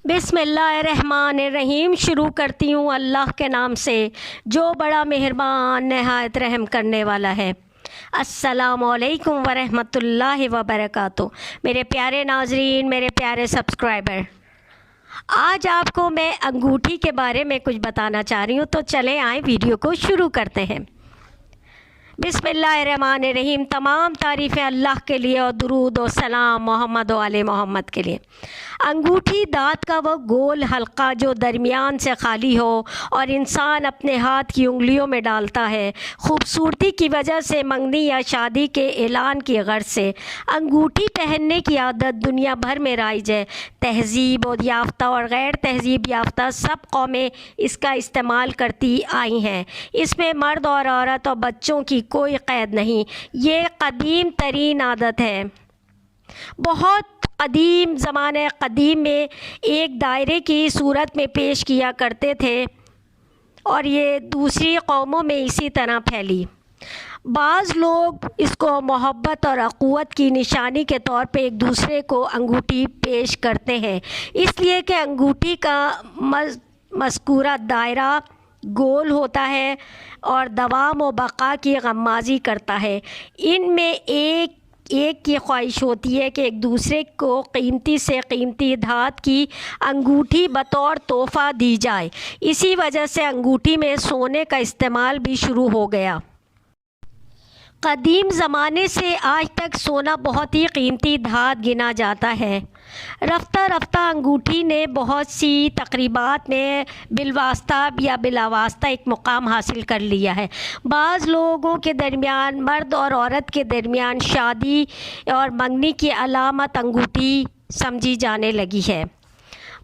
बिस्मिल्लाहिर्रहमानिर्रहीम। शुरू करती हूँ अल्लाह के नाम से जो बड़ा मेहरबान नहायत रहम करने वाला है। अस्सलामुअलैकुम वरहमतुल्लाहि वबरकातुहू। मेरे प्यारे नाजरीन, मेरे प्यारे सब्सक्राइबर, आज आपको मैं अंगूठी के बारे में कुछ बताना चाह रही हूँ, तो चले आए वीडियो को शुरू करते हैं। बिस्मिल्लाहिर्रहमानिर्रहीम। तमाम तारीफ़ें अल्लाह के लिए और दुरूद और सलाम मोहम्मद व आले मोहम्मद के लिए। अंगूठी दांत का वो गोल हल्का जो दरमियान से खाली हो और इंसान अपने हाथ की उंगलियों में डालता है। खूबसूरती की वजह से, मंगनी या शादी के ऐलान की गर्ज से अंगूठी पहनने की आदत दुनिया भर में राइज है। तहज़ीब और याफ्ता और गैर तहज़ीब याफ्ता सब कौमें इसका इस्तेमाल करती आई हैं। इसमें मर्द और औरत और बच्चों की कोई क़ैद नहीं। ये कदीम तरीन आदत है। बहुत कदीम ज़माने कदीम में एक दायरे की सूरत में पेश किया करते थे और ये दूसरी कौमों में इसी तरह फैली। बाज़ लोग इसको मोहब्बत और अख़ुवत की निशानी के तौर पे एक दूसरे को अंगूठी पेश करते हैं, इसलिए कि अंगूठी का मज़कूरा दायरा गोल होता है और दवाम व बक़ा की गम्माज़ी करता है। इनमें एक की ख्वाहिश होती है कि एक दूसरे को कीमती से कीमती धात की अंगूठी बतौर तोहफ़ा दी जाए। इसी वजह से अंगूठी में सोने का इस्तेमाल भी शुरू हो गया। कदीम ज़माने से आज तक सोना बहुत ही कीमती धात गिना जाता है। रफ्ता रफ्ता अंगूठी ने बहुत सी तकरीबात में बिलवास्ता या बिलावास्ता एक मुकाम हासिल कर लिया है। बाज़ लोगों के दरमियान, मर्द और औरत के दरमियान शादी और मंगनी की अलामत अंगूठी समझी जाने लगी है।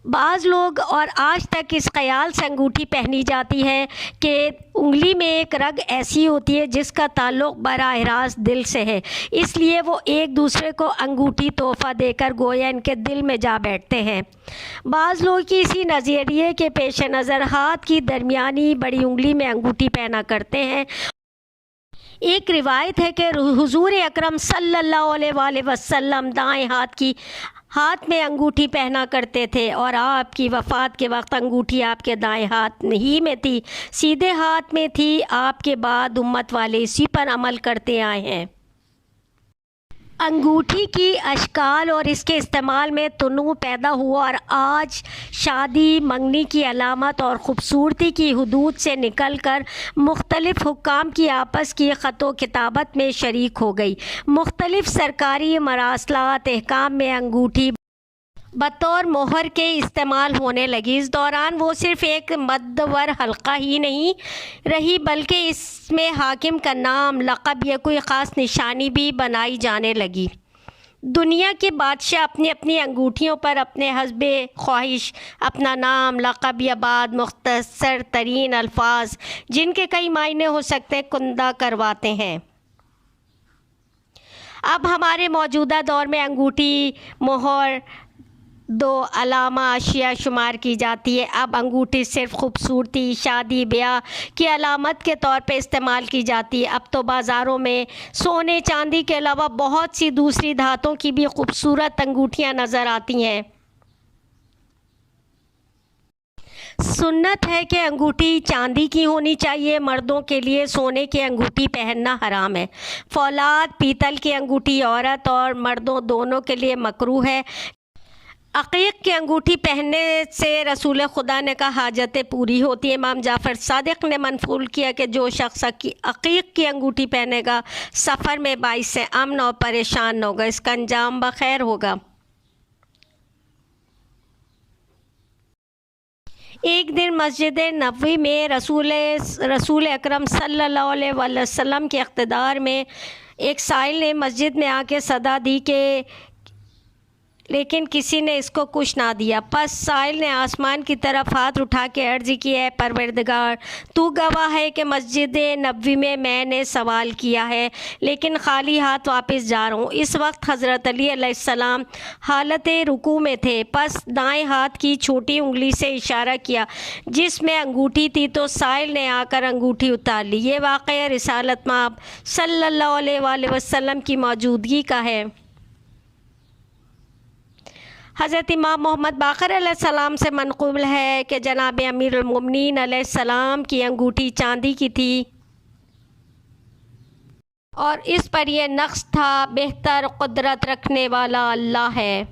बाज़ लोग और आज तक इस ख़याल से अंगूठी पहनी जाती है कि उंगली में एक रग ऐसी होती है जिसका ताल्लुक़ बराह रास्त दिल से है, इसलिए वो एक दूसरे को अंगूठी तोहफ़ा देकर गोया इनके दिल में जा बैठते हैं। बाज़ लोग की इसी नज़रिए के पेश नज़र हाथ की दरमियानी बड़ी उंगली में अंगूठी पहना करते हैं। एक रिवायत है कि हुज़ूर अकरम सल्लल्लाहु अलैहि वसल्लम दाएं हाथ में अंगूठी पहना करते थे और आपकी वफ़ात के वक्त अंगूठी आपके दाएं हाथ ही में थी, सीधे हाथ में थी। आपके बाद उम्मत वाले इसी पर अमल करते आए हैं। अंगूठी की अशकाल और इसके इस्तेमाल में तनू पैदा हुआ और आज शादी, मंगनी की अलामत और ख़ूबसूरती की हदूद से निकल कर मुख्तलिफ़ हुक्काम की आपस की ख़तो किताबत में शरीक हो गई। मुख्तलिफ़ सरकारी मरासलात अहकाम में अंगूठी बतौर मोहर के इस्तेमाल होने लगी। इस दौरान वो सिर्फ़ एक मद्दवर हल्का ही नहीं रही, बल्कि इसमें हाकिम का नाम, लक़ब या कोई ख़ास निशानी भी बनाई जाने लगी। दुनिया के बादशाह अपनी अपनी अंगूठियों पर अपने हस्बे ख्वाहिश अपना नाम, लक़ब या बाद मुख्तसर तरीन अल्फाज, जिनके कई मायने हो सकते हैं, कुंदा करवाते हैं। अब हमारे मौजूदा दौर में अंगूठी मोहर दो अलामा अशिया शुमार की जाती है। अब अंगूठी सिर्फ खूबसूरती, शादी ब्याह की अलामत के तौर पे इस्तेमाल की जाती है। अब तो बाज़ारों में सोने चांदी के अलावा बहुत सी दूसरी धातों की भी खूबसूरत अंगूठियां नज़र आती हैं। सुन्नत है कि अंगूठी चांदी की होनी चाहिए। मर्दों के लिए सोने की अंगूठी पहनना हराम है। फौलाद पीतल की अंगूठी औरत और मर्दों दोनों के लिए मकरूह है। अक़ीक़ की अंगूठी पहनने से रसूल खुदा ने कहा हाजतें पूरी होती हैं। इमाम जाफ़र सादिक़ ने मनफूल किया कि जो शख्स अक़ीक़ की अंगूठी पहनेगा सफ़र में बाइस से अमन और परेशान न होगा, इसका अंजाम बखैर होगा। एक दिन मस्जिद नबवी में रसूल अकरम सल्लल्लाहु अलैहि वसल्लम के इक़्तिदार में एक साइल ने मस्जिद में आके सदा दी कि लेकिन किसी ने इसको कुछ ना दिया। बस साइल ने आसमान की तरफ हाथ उठा के अर्ज़ की, है परवरदिगार, तू गवाह है कि मस्जिद नबवी में मैंने सवाल किया है लेकिन खाली हाथ वापस जा रहा हूँ। इस वक्त हज़रत अली अलैहिस्सलाम हालत रुकू में थे। बस दाएं हाथ की छोटी उंगली से इशारा किया जिसमें अंगूठी थी, तो साइल ने आकर अंगूठी उतार ली। ये वाक़या रिसालत माब सल्लल्लाहु अलैहि वसल्लम की मौजूदगी का है। حضرت امام محمد باقر علیہ السلام سے منقول ہے کہ جناب امیر المومنین علیہ السلام کی انگوٹھی چاندی کی تھی اور اس پر یہ نقش تھا، بہتر قدرت رکھنے والا اللہ ہے۔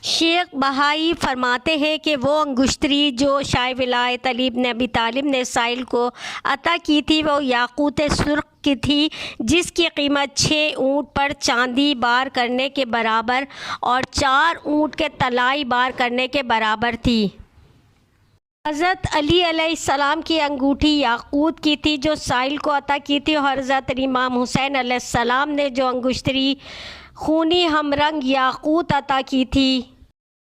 شیخ بہائی فرماتے ہیں کہ وہ انگشتری جو شاہ ولایت علی بن ابی طالب نے سائل کو عطا کی تھی وہ یاقوت سرخ کی تھی، جس کی قیمت 6 اونٹ پر چاندی بار کرنے کے برابر اور 4 اونٹ کے طلائی بار کرنے کے برابر تھی۔ حضرت علی علیہ السلام کی انگوٹھی یاقوت کی تھی جو سائل کو عطا کی تھی، اور حضرت امام حسین علیہ السلام نے جو انگشتری خونی ہم رنگ یاقوت عطا کی تھی،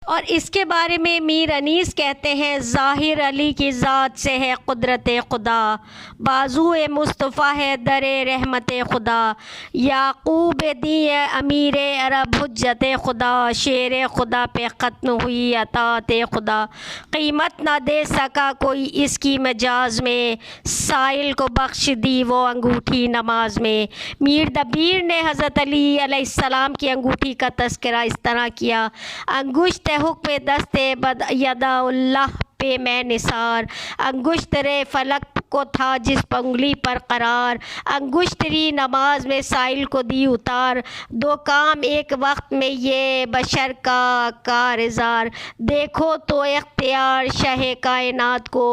اور اس کے بارے میں میر انیس کہتے ہیں ظاہر علی کی ذات سے ہے قدرت خدا، بازو مصطفیٰ ہے در رحمت خدا، یعقوب دی امیر عرب حجت خدا، شیر خدا پہ ختم ہوئی اطاعت خدا، قیمت نہ دے سکا کوئی اس کی مجاز میں، سائل کو بخش دی وہ انگوٹھی نماز میں۔ میر دبیر نے حضرت علی علیہ السلام کی انگوٹھی کا تذکرہ اس طرح کیا، انگشت حکم دست بد یدا اللہ پہ میں نثار، انگشتر فلک کو تھا جس انگلی پر قرار، انگشتری نماز میں سائل کو دی اتار، 2 کام ایک وقت میں یہ بشر کا کارزار، دیکھو تو اختیار شہ کائنات کو،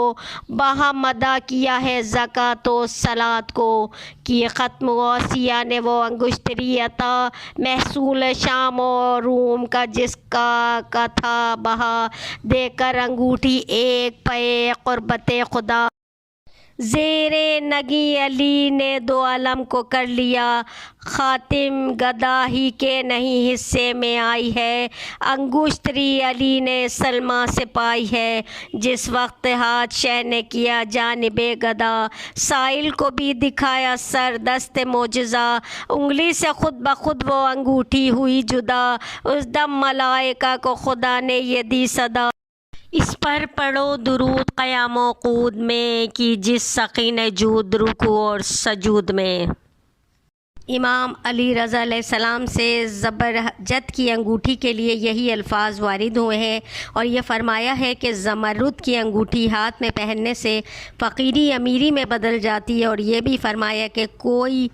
باہم ادا کیا ہے زکوٰۃ و صلات کو، کی ختم غوثیہ نے وہ انگشتری عطا، محصول شام و روم کا جس کا تھا بہا، دے کر انگوٹھی ایک پے قربت خدا، زیر نگی علی نے 2 عالم کو کر لیا، خاتم گدا ہی کے نہیں حصے میں آئی ہے، انگشتری علی نے سلمہ سے پائی ہے، جس وقت ہاتھ شہ نے کیا جانب گدا، سائل کو بھی دکھایا سر دست معجزہ، انگلی سے خود بخود وہ انگوٹھی ہوئی جدا، اس دم ملائکہ کو خدا نے یہ دی صدا، اس پر پڑھو درود قیام و قعود میں، کی جس سخی نے جود رکوع اور سجود میں۔ امام علی رضا علیہ السلام سے زبرجد کی انگوٹھی کے لیے یہی الفاظ وارد ہوئے ہیں، اور یہ فرمایا ہے کہ زمرد کی انگوٹھی ہاتھ میں پہننے سے فقیری امیری میں بدل جاتی ہے، اور یہ بھی فرمایا کہ کوئی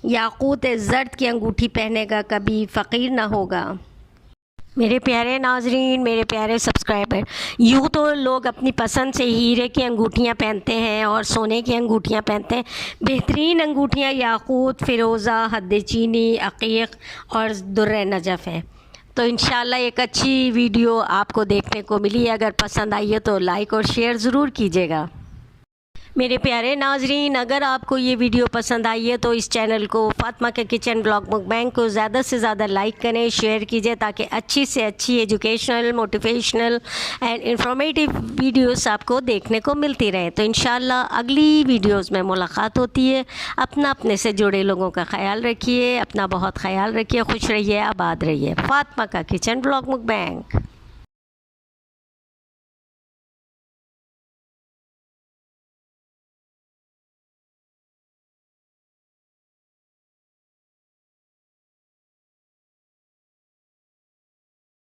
یاقوت زرد کی انگوٹھی پہنے گا کبھی فقیر نہ ہوگا۔ میرے پیارے ناظرین، میرے پیارے سبسکرائبر، یوں تو لوگ اپنی پسند سے ہیرے کی انگوٹھیاں پہنتے ہیں اور سونے کی انگوٹھیاں پہنتے ہیں، بہترین انگوٹھیاں یاقوت، فیروزہ، حد چینی، عقیق اور در نجف ہیں۔ تو انشاءاللہ ایک اچھی ویڈیو آپ کو دیکھنے کو ملی، اگر پسند آئی ہے تو لائک اور شیئر ضرور کیجیے گا۔ میرے پیارے ناظرین، اگر آپ کو یہ ویڈیو پسند آئی ہے تو اس چینل کو فاطمہ کے کچن بلاگ مک بینک کو زیادہ سے زیادہ لائک کریں، شیئر کیجئے، تاکہ اچھی سے اچھی educational, motivational and informative videos آپ کو دیکھنے کو ملتی رہیں۔ تو انشاءاللہ اگلی ویڈیوز میں ملاقات ہوتی ہے۔ اپنے سے جڑے لوگوں کا خیال رکھیے، اپنا بہت خیال رکھیے، خوش رہیے، آباد رہیے۔ فاطمہ کا کچن بلاگ مک بینک۔